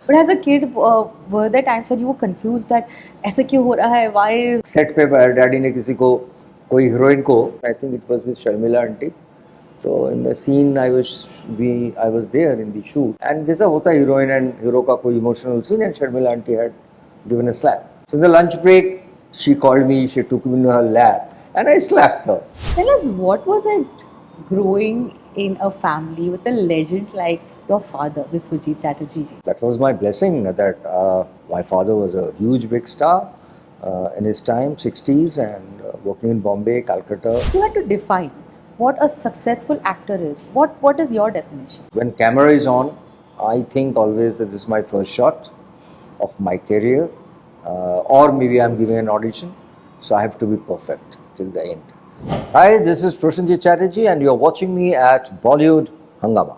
But as a kid, were there times when you were confused that ऐसे क्यों हो रहा है? Why? सेट पे डैडी ने किसी को कोई हीरोइन को, I think it was with Sharmila aunty, तो in the scene I was there in the shoot, and जैसा होता है हीरोइन एंड हीरो का कोई emotional scene, and Sharmila aunty had given a slap. So in the lunch break she called me, she took me in her lap and I slapped her. Tell us, what was it growing in a family with a legend like your father, Vijayakar Chatterjee? That was my blessing, that my father was a huge big star in his time, 60s, and working in Bombay, Calcutta. You had to define what a successful actor is. What is your definition? When camera is on, I think always that this is my first shot of my career, or maybe I'm giving an audition, so I have to be perfect till the end. Hi, this is Prosenjit Chatterjee, and you're watching me at Bollywood Hungama.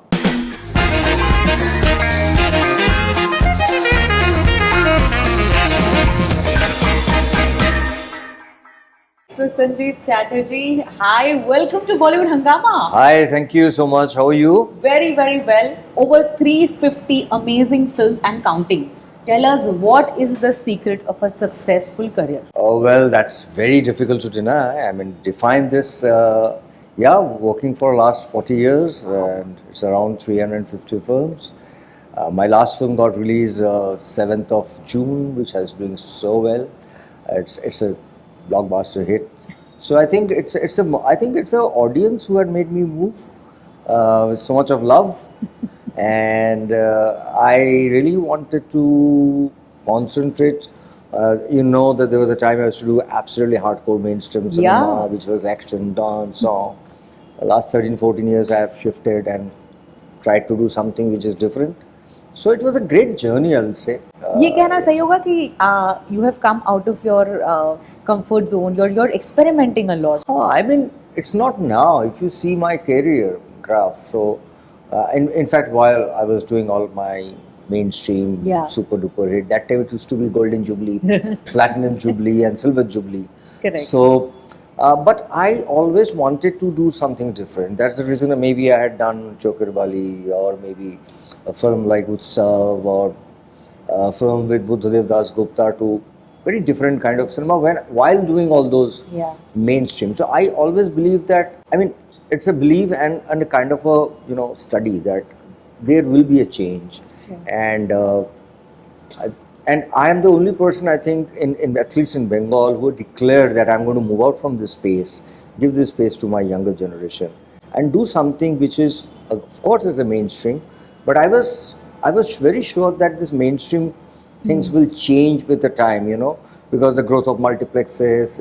Prosenjit Chatterjee, hi, welcome to Bollywood Hungama. Hi, thank you so much. How are you? Very, very well. Over 350 amazing films and counting. Tell us, what is the secret of a successful career? Oh, well, that's very difficult to deny. I mean, define this. Working for the last 40 years, and it's around 350 films. My last film got released 7th of June, which has doing so well. It's a blockbuster hit. So I think it's the audience who had made me move with so much of love. And I really wanted to concentrate. You know that there was a time I used to do absolutely hardcore mainstream cinema, which was action, dance, song. The last 13-14 years I have shifted and tried to do something which is different. So it was a great journey, I will say. ये कहना सही होगा कि you have come out of your comfort zone. You're experimenting a lot. I mean, it's not now. If you see my career graph, so. In fact, while I was doing all my mainstream super duper hit, that time it used to be Golden Jubilee, Platinum Jubilee, and Silver Jubilee. Correct. So, but I always wanted to do something different. That's the reason that maybe I had done Chokarbali, or maybe a film like Utsav, or a film with Buddhadev Das Gupta, to very different kind of cinema while doing all those mainstream. So I always believe that, I mean, it's a belief and a kind of a study that there will be a change, and I am the only person, I think, in at least in Bengal, who declared that I'm going to move out from this space, give this space to my younger generation, and do something which is, of course, is a mainstream, but I was very sure that this mainstream things will change with the time, because the growth of multiplexes.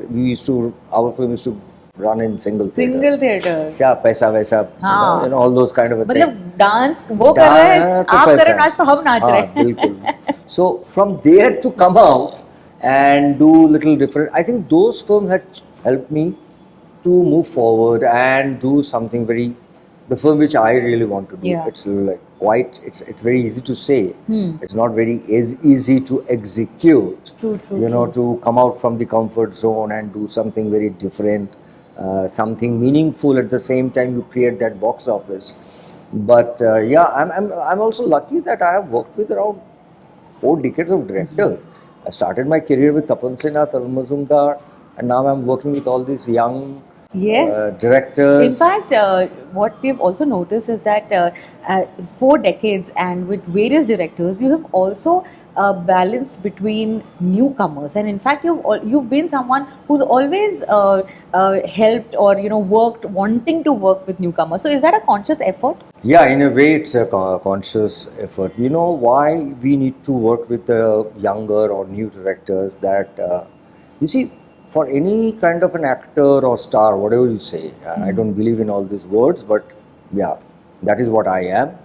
Our film used to run in single theaters. Yeah, paisa waisa, all those kind of a thing. मतलब dance वो कर रहे हैं, आप कर रहे नाच तो हम नाच रहे हैं. बिल्कुल. So from there to come out and do little different, I think those films had helped me to move forward and do something the film which I really want to do. Yeah. It's like it's very easy to say. It's not very easy to execute. True. To come out from the comfort zone and do something very different. Something meaningful at the same time you create that box office. But I'm also lucky that I have worked with around 4 decades of directors. I started my career with Tapan Sinha, Tarun Mazumdar, and now I'm working with all these young directors. In fact, what we've also noticed is that 4 decades and with various directors, you have also balanced between newcomers, and in fact you've been someone who's always helped or worked, wanting to work with newcomers. So is that a conscious effort? Yeah, in a way it's a conscious effort. You know why we need to work with the younger or new directors? That you see, for any kind of an actor or star, whatever you say, I don't believe in all these words, but yeah, that is what I am.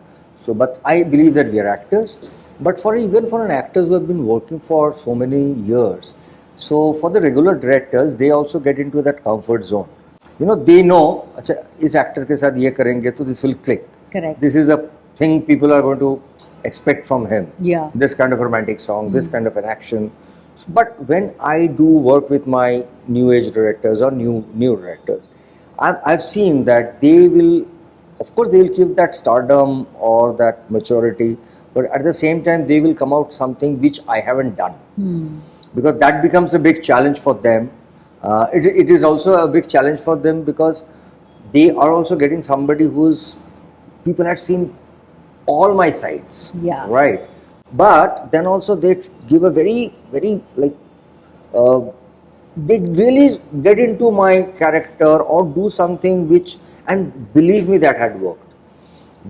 So, but I believe that we are actors. But even for an actors who have been working for so many years, so for the regular directors, they also get into that comfort zone. They know, अच्छा इस actor के साथ ये करेंगे तो this will click. Correct. This is a thing people are going to expect from him. Yeah. This kind of a romantic song, this kind of an action. But when I do work with my new age directors or new directors, I've seen that they will, of course, they will give that stardom or that maturity, but at the same time they will come out something which I haven't done, because that becomes a big challenge for them. It is also a big challenge for them because they are also getting somebody who's people had seen all my sides, Yeah. right? But then also they give a very like uh, they really get into my character or do something which, and believe me, that had worked.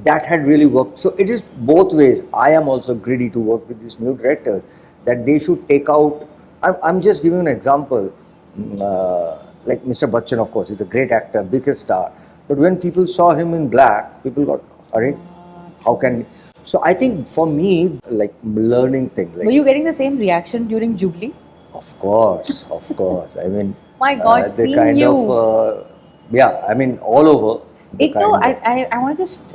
That had really worked. So it is both ways. I am also greedy to work with this new director, that they should take out. I'm just giving an example. Like Mr. Bachchan, of course, he's a great actor, biggest star. But when people saw him in black, people got, "Arey, how can?" So I think for me, like learning things. Like, Were you getting the same reaction during Jubilee? of course, of course. I mean, My God, the seeing kind you. of yeah. I mean, all over. the एक तो kind of- I want to just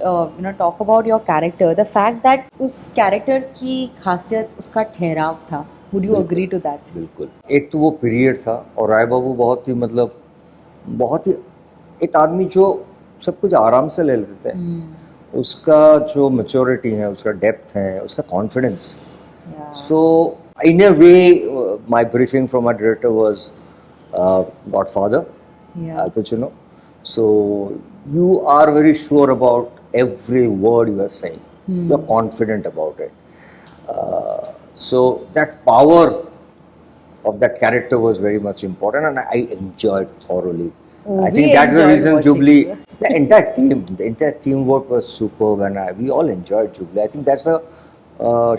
talk about your character. The fact that उस character की खासियत उसका ठहराव था. Would you agree to that? बिल्कुल. एक तो वो पीरियड था और राय बाबू बहुत ही मतलब बहुत ही एक आदमी जो सब कुछ आराम से ले लेते हैं. उसका जो मैच्योरिटी है, उसका डेप्थ है, उसका confidence. Yeah. So in a way, my briefing from my director was Godfather, Yeah. Al Pacino. So you are very sure about every word you are saying. You are confident about it. So that power of that character was very much important, and I enjoyed thoroughly. Oh, I we think that's the enjoyed reason watching Jubilee, you. the entire teamwork was superb, and we all enjoyed Jubilee. I think that's a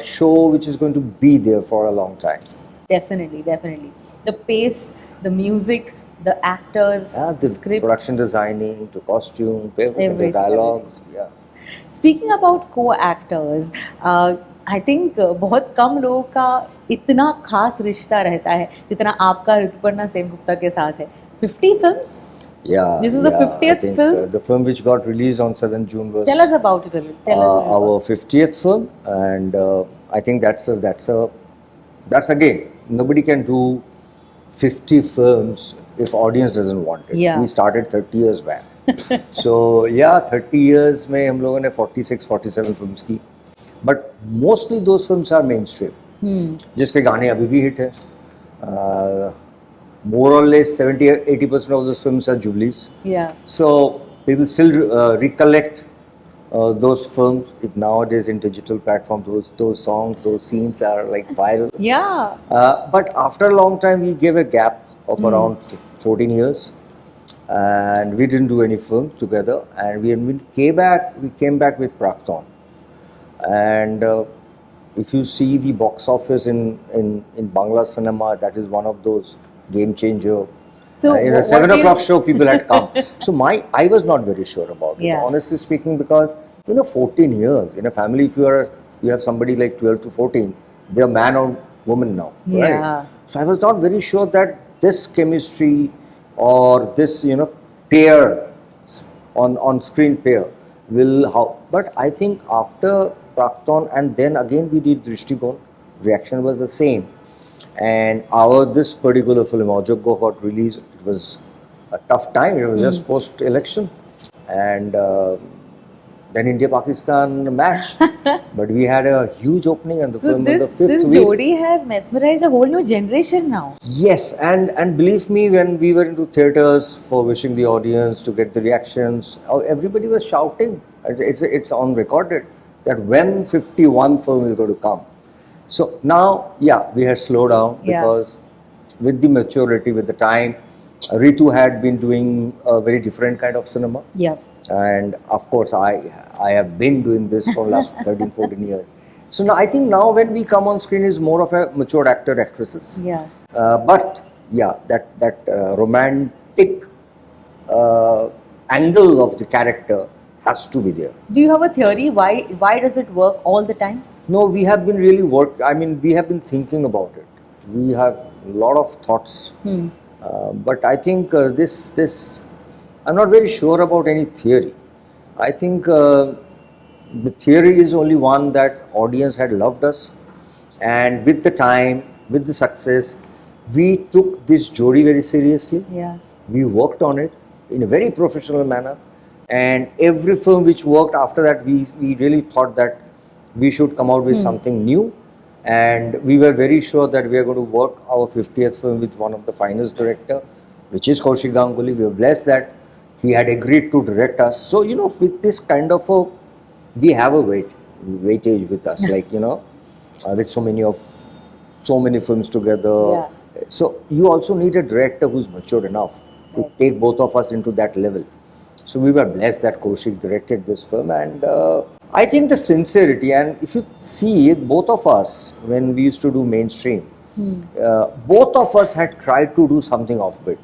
show which is going to be there for a long time. Definitely, definitely. The pace, the music, the actors, Yeah, the the script. production designing to costume, everything, the Everything, dialogues. Yeah. Speaking about co-actors, I think बहुत कम लोगों का इतना खास रिश्ता रहता है जितना आपका ऋतुपर्णा सेनगुप्ता के साथ है. 50 films? Yeah. This is the yeah, 50th I think, film? the film which got released on 7th June was Tell us about it a little. Tell us a little our about 50th film, and I think that's again, nobody can do 50 films if audience doesn't want it. Yeah. We started 30 years back. So yeah, 30 years में हम लोगों ने 46, 47 films की. But mostly those films are mainstream. जिसके गाने अभी भी hit है. More or less 70-80% of those films are Jubilees. Yeah. So people still recollect those films. If nowadays in digital platforms, those songs, those scenes are like viral. Yeah. But after a long time, we gave a gap of around 14 years, and we didn't do any films together. And when we came back with Prakton. And if you see the box office in Bangla cinema, that is one of those game changer. So In a what 7 do you- o'clock show, people had come. So I was not very sure about it, Yeah. honestly speaking, because 14 years in a family, if you have somebody like 12 to 14, they're man or woman now, Yeah. right? So I was not very sure that this chemistry or this pair on screen pair will how. But I think after Prakton and then again we did Drishtigon, reaction was the same. And this particular film, Ajogyo, got released. It was a tough time. It was just post-election, and then India-Pakistan match. But we had a huge opening, and the So film on the this fifth week. Jodi has mesmerized a whole new generation now. Yes, and believe me, when we were into theaters for wishing the audience to get the reactions, everybody was shouting. It's on recorded that when 51 film is going to come. So now, yeah, we had slowed down Yeah. because with the maturity, with the time, Ritu had been doing a very different kind of cinema. Yeah. And of course, I have been doing this for the last 13, 14 years. So now, I think now when we come on screen is more of a matured actor, actresses. Yeah. But yeah, that romantic angle of the character has to be there. Do you have a theory why does it work all the time? No, we have been really we have been thinking about it. We have a lot of thoughts. But I think this, I'm not very sure about any theory. I think the theory is only one that audience had loved us. And with the time, with the success, we took this Jodi very seriously. Yeah. We worked on it in a very professional manner. And every film which worked after that, we really thought that we should come out with something new. And we were very sure that we are going to work our 50th film with one of the finest director, which is Kaushik Ganguly. We were blessed that he had agreed to direct us. So, with this kind of a, we have a weightage with us, like, with so many films together. Yeah. So you also need a director who's mature enough to take both of us into that level. So we were blessed that Kaushik directed this film, and I think the sincerity, and if you see it, both of us, when we used to do mainstream, both of us had tried to do something offbeat.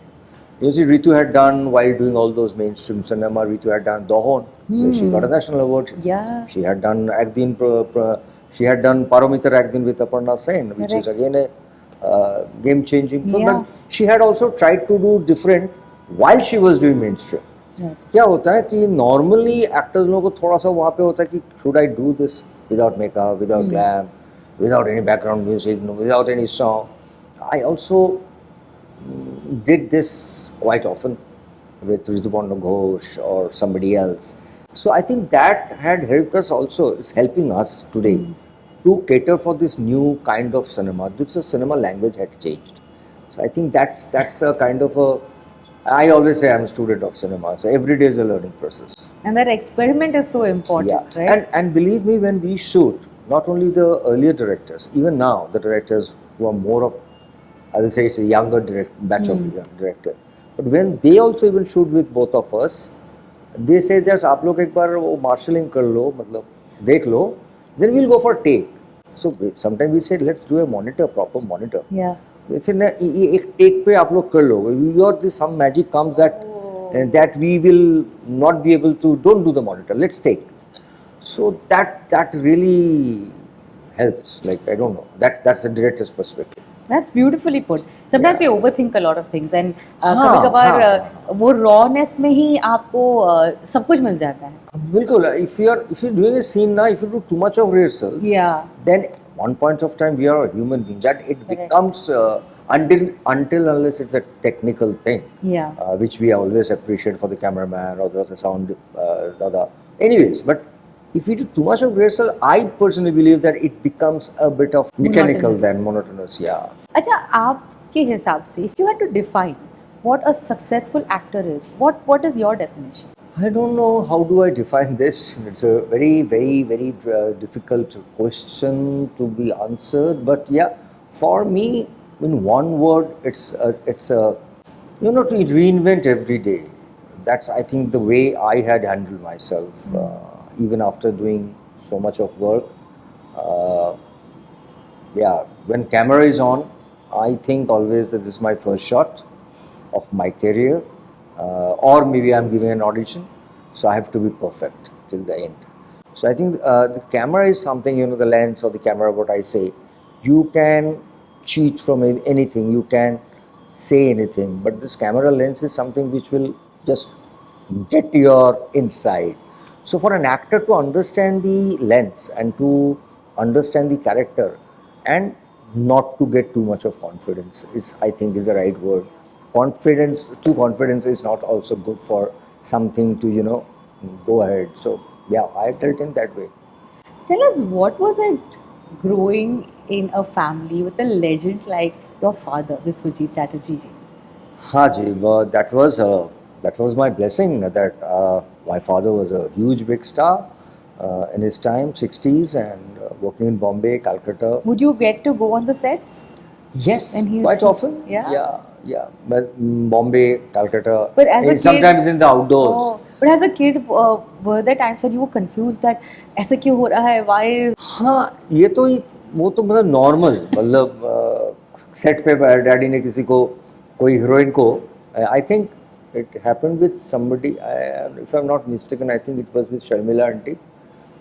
You see, Ritu had done, while doing all those mainstream cinema, Ritu had done Dohon, where she got a national award. Yeah. She had done Ekdin, she had done Paromitar Ekdin with Aparna Sen, which is again a game-changing film. Yeah. But she had also tried to do different while she was doing mainstream. क्या होता है कि normally actors लोगों को थोड़ा सा वहाँ पे होता है कि should I do this without makeup, without glam, without any background music, without any song. I also did this quite often with Rituparna Ghosh or somebody else. So I think that had helped us also. It's helping us today to cater for this new kind of cinema. This cinema language had changed. So I think that's a kind of a. I always say I'm a student of cinema. So every day is a learning process. And that experiment is so important, Yeah. right? And believe me, when we shoot, not only the earlier directors, even now the directors who are more of, I will say it's a younger batch of young director. But when they also even shoot with both of us, they say that आप लोग एक बार वो marshalling कर लो, मतलब देख लो, then we'll go for take. So sometimes we say let's do a monitor, proper monitor. Yeah. They say ना ये एक take पे आप लोग कर लो. Your some magic comes that that we will not be able to. Don't do the monitor. Let's take. So that really helps. Like I don't know. That's the director's perspective. That's beautifully put. Sometimes we overthink a lot of things, and हाँ, कभी-कभार वो rawness में ही आपको सब कुछ मिल जाता है. बिल्कुल. If you're doing a scene now, if you do too much of rehearsals, Yeah. then one point of time we are a human being. That it becomes until unless it's a technical thing, Yeah. Which we always appreciate for the cameraman or the sound. Anyways, but if we do too much of rehearsal, I personally believe that it becomes a bit of mechanical Monotonous. than monotonous. Yeah. अच्छा, आपके हिसाब से, if you had to define what a successful actor is, what is your definition? I don't know how do I define this. It's a very, very, very difficult question to be answered. But yeah, for me, in one word, it's to reinvent every day. That's I think the way I had handled myself, even after doing so much of work. Yeah, when camera is on, I think always that this is my first shot of my career. Or maybe I'm giving an audition, so I have to be perfect till the end. So I think the camera is something, the lens or the camera, what I say, you can cheat from anything, you can say anything, but this camera lens is something which will just get your inside. So for an actor to understand the lens and to understand the character and not to get too much of confidence I think is the right word. Too confidence is not also good for something to, go ahead. So yeah, I dealt in that way. Tell us, what was it growing in a family with a legend like your father, Vijayakar Chatterjee ji? हाँ जी, that was my blessing that my father was a huge big star in his time, 60s, and working in Bombay, Calcutta. Would you get to go on the sets? Yes, And he's- quite often. Yeah? Yeah. But Bombay, Calcutta. But as a kid- sometimes in the outdoors. Oh, but as a kid, were there times when you were confused that ऐसे क्यों हो रहा है? Why is... हाँ, वो तो मतलब normal, मतलब सेट पे डैडी ने किसी को, कोई हीरोइन को, I think it happened with somebody, if I am not mistaken, I think it was with Sharmila aunty.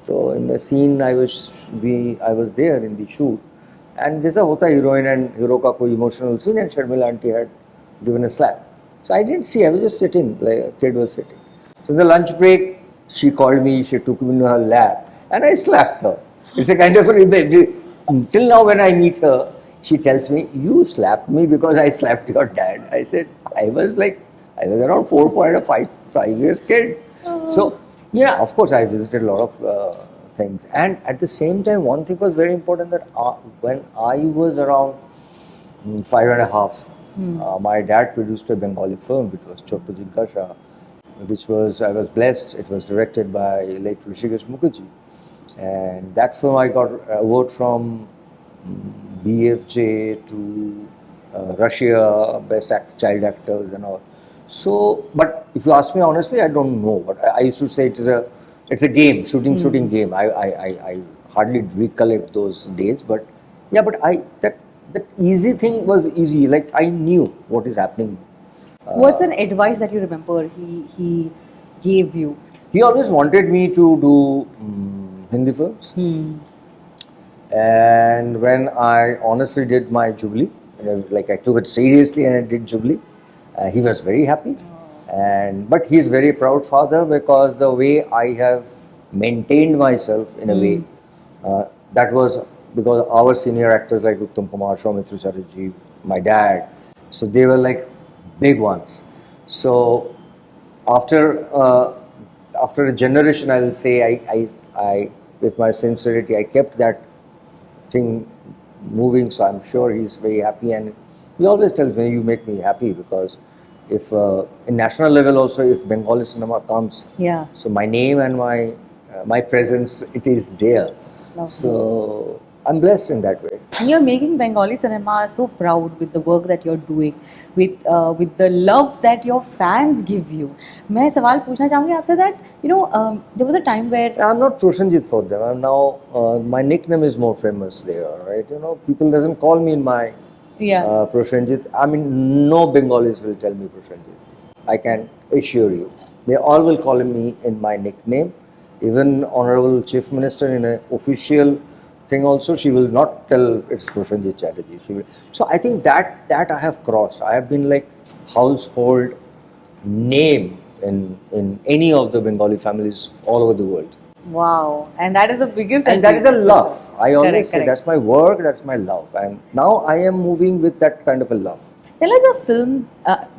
तो in the scene I was there in the shoot, and जैसा होता है हीरोइन एंड हीरो का कोई emotional scene, and Sharmila aunty had given a slap. So I didn't see, I was just sitting, like a kid was sitting. So in the lunch break, she called me, she took me into her lap, and I slapped her. It's a kind of a revenge. Till now when I meet her, she tells me, you slapped me because I slapped your dad. I said, I was around 4 or 5 years kid. So, yeah, of course I visited a lot of things. And at the same time, one thing was very important that when I was around 5 and a half, my dad produced a Bengali film, which was Chotto Jigasha, which was, I was blessed, it was directed by late Rishikesh Mukherjee. And that film I got award from BFJ to Russia, best child actors and all. So, but if you ask me honestly, I don't know. But I used to say it's a game, shooting game. I hardly recollect those days. But yeah, but that easy thing was easy. Like I knew what is happening. What's an advice that you remember he gave you? He always wanted me to do Hindi films. And when I honestly did my Jubilee, like I took it seriously and I did Jubilee, he was very happy. But he's very proud father because the way I have maintained myself in a way, that was because our senior actors like Uttam Kumar, Sharmila Tagore, my dad, so they were like big ones. So after a generation, I will say I with my sincerity, I kept that thing moving. So I'm sure he's very happy, and he always tells me, "You make me happy," because if in national level also, if Bengali cinema comes, Yeah. so my name and my presence, it is there. Lovely. So I'm blessed in that way. And you're making Bengali cinema so proud with the work that you're doing, with the love that your fans give you. मैं सवाल पूछना चाहूँगी आपसे that there was a time where I'm not Prosenjit for them. I'm now my nickname is more famous there, right? People doesn't call me in my Prosenjit. I mean, no Bengalis will tell me Prosenjit. I can assure you, they all will call me in my nickname. Even Honorable Chief Minister in an official thing also, she will not tell it's Prosenjit Chatterjee. She will. So I think that I have crossed. I have been like household name in any of the Bengali families all over the world. wow, and that is the biggest. And that is the love. I always say correct. that's my work, that's my love. And now I am moving with that kind of a love. Tell us a film,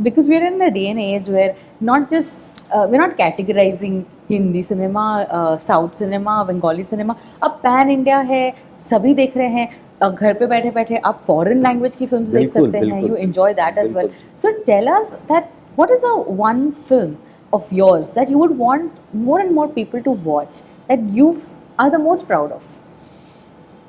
because we're in a day and age where not just we're not categorizing Hindi cinema, south cinema, Bengali cinema, अब pan India है, सभी देख रहे हैं, घर पे बैठे बैठे आप फॉरेन लैंग्वेज की फिल्म्स देख सकते हैं, you enjoy that as well. So tell us that what is a one film of yours that you would want more and more people to watch, that you are the most proud of.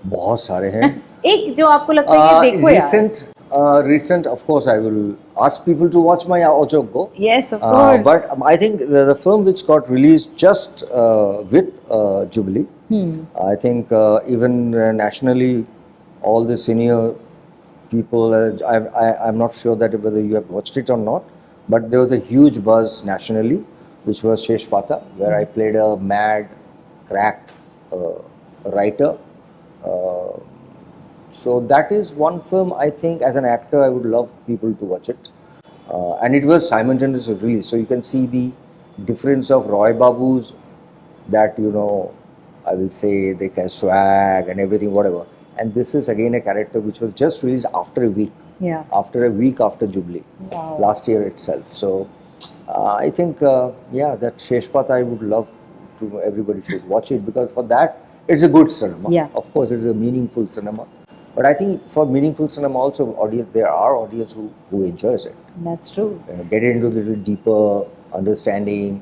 बहुत सारे हैं. एक जो आपको लगता है कि देखो यार. Recent, of course, I will ask people to watch my Ajogyo. Yes, of course. But I think the film which got released just with Jubilee, I think even nationally, all the senior people, I'm not sure that whether you have watched it or not, but there was a huge buzz nationally, which was Shesh Pata, where I played a mad, crack writer. So that is one film I think as an actor I would love people to watch it. And it was simultaneous release. So you can see the difference of Roy Babu's, that I will say they can swag and everything, whatever. And this is again a character which was just released after a week. Yeah. After a week after Jubilee. Wow. Last year itself. So I think that Sheshpata I would love to everybody should watch it, because for that it's a good cinema. Yeah. Of course it's a meaningful cinema. But I think for meaningful cinema also, there are audience who enjoys it. That's true. Get into a little deeper understanding.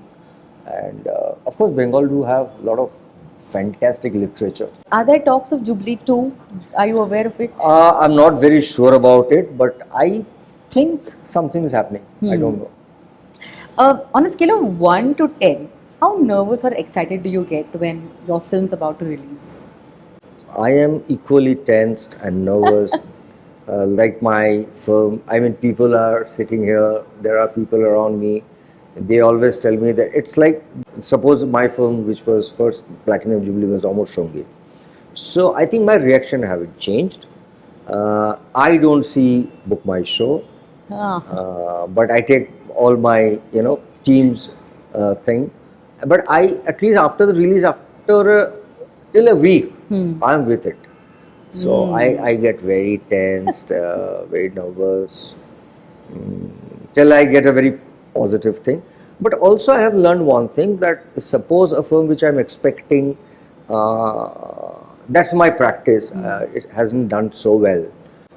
And of course, Bengal do have a lot of fantastic literature. Are there talks of Jubilee 2? Are you aware of it? I'm not very sure about it, but I think something is happening. I don't know. On a scale of 1 to 10, how nervous or excited do you get when your film's about to release? I am equally tensed and nervous. Like my film, I mean, people are sitting here, there are people around me. They always tell me that it's like, suppose my film, which was first Platinum Jubilee, was almost Shongi. So I think my reaction haven't changed. I don't see Book My Show, but I take all my, team's thing. But at least after the release, till a week, I'm with it. So I get very tensed, very nervous, till I get a very positive thing. But also I have learned one thing, that suppose a film which I'm expecting That's my practice. It hasn't done so well.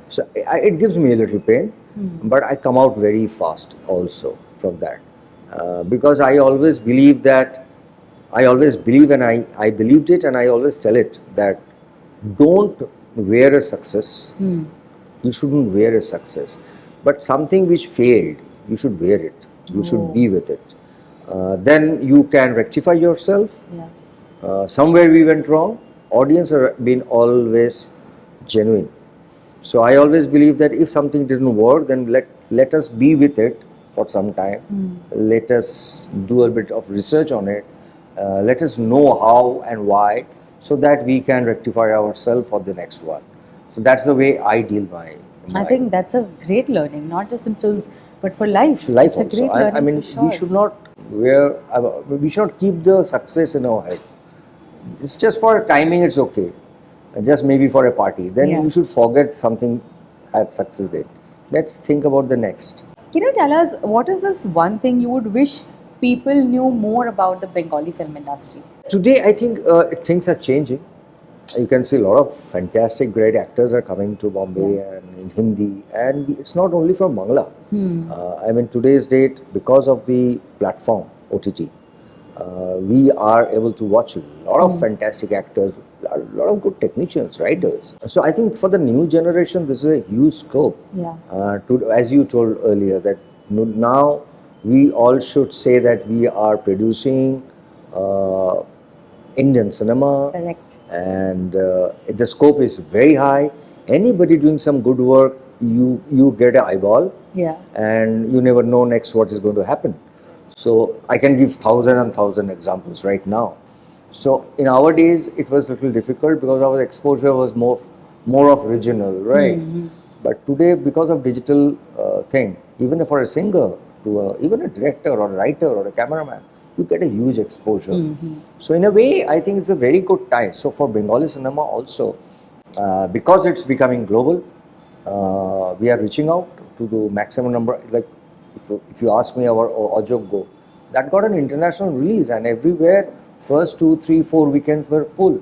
So it gives me a little pain, but I come out very fast also from that. Because I always believe that, I always believe, and I believed it, and I always tell it that don't wear a success. You shouldn't wear a success. But something which failed, you should wear it. You should be with it. Then you can rectify yourself. Yeah. Somewhere we went wrong. Audience have been always genuine. So I always believe that if something didn't work, then let us be with it for some time. Let us do a bit of research on it. Let us know how and why, so that we can rectify ourselves for the next one. So that's the way I deal my. I think that's a great learning, not just in films, but for life. Life It's a also. great learning I mean, for sure. we should not we should not keep the success in our head. It's just for a timing, it's okay. Just maybe for a party. Then Yeah. you should forget something at success date. Let's think about the next. Can you tell us what is this one thing you would wish people knew more about the Bengali film industry? Today, I think things are changing. You can see a lot of fantastic, great actors are coming to Bombay and in Hindi, and it's not only from Bangla. I mean, today's date, because of the platform OTT, we are able to watch a lot of fantastic actors, a lot of good technicians, writers. So I think for the new generation, this is a huge scope. Yeah. As you told earlier, that now we all should say that we are producing Indian cinema. Correct. And the scope is very high. Anybody doing some good work, you get an eyeball, Yeah. and you never know next what is going to happen. So I can give thousand examples right now. So in our days, it was a little difficult because our exposure was more of regional, right? But today, because of digital thing, even for a singer, to even a director or a writer or a cameraman, you get a huge exposure. So in a way, I think it's a very good time. So for Bengali cinema also, because it's becoming global, we are reaching out to the maximum number. Like if you ask me, our Ajogyo, that got an international release, and everywhere, first 2, 3, 4 weekends were full.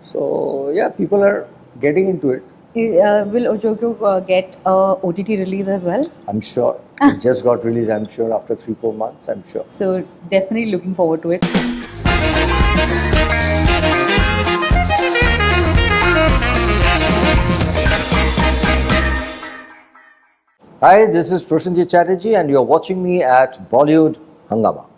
So yeah, people are getting into it. Will Ajogyo get a OTT release as well? I'm sure. It just got released, I'm sure, after 3, 4 months, I'm sure. So definitely looking forward to it. Hi, this is Prosenjit Chatterjee, and you're watching me at Bollywood Hungama.